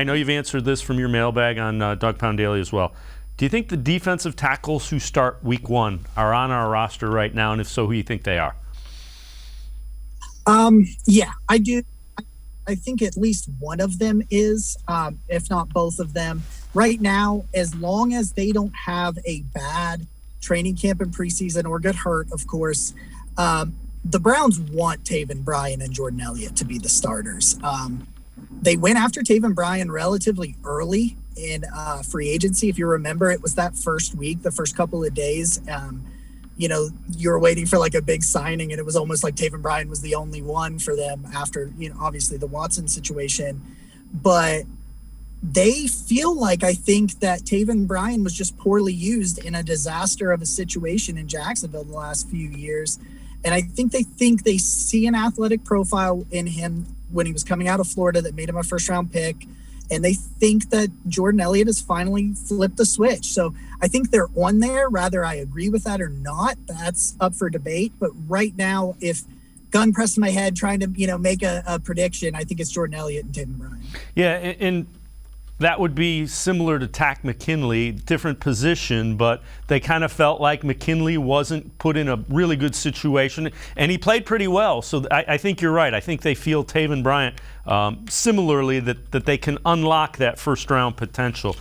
I know you've answered this from your mailbag on Doug Pound Daily as well. Do you think the defensive tackles who start week 1 are on our roster right now? And if so, who do you think they are? Yeah, I do. I think at least one of them is, if not both of them. Right now, as long as they don't have a bad training camp and preseason or get hurt, of course, the Browns want Taven Bryan and Jordan Elliott to be the starters. They went after Taven Bryan relatively early in free agency. If you remember, it was that first week, the first couple of days. You were waiting for like a big signing, and it was almost like Taven Bryan was the only one for them after, obviously the Watson situation. But they feel like, I think that Taven Bryan was just poorly used in a disaster of a situation in Jacksonville the last few years. And I think they see an athletic profile in him when he was coming out of Florida that made him a first-round pick. And they think that Jordan Elliott has finally flipped the switch. So I think they're on there. Whether I agree with that or not, that's up for debate. But right now, if gun pressed to my head trying to, make a prediction, I think it's Jordan Elliott and Taven Bryan. Yeah, and that would be similar to Tack McKinley, different position, but they kind of felt like McKinley wasn't put in a really good situation, and he played pretty well. So I think you're right. I think they feel Taven Bryan similarly that they can unlock that first-round potential.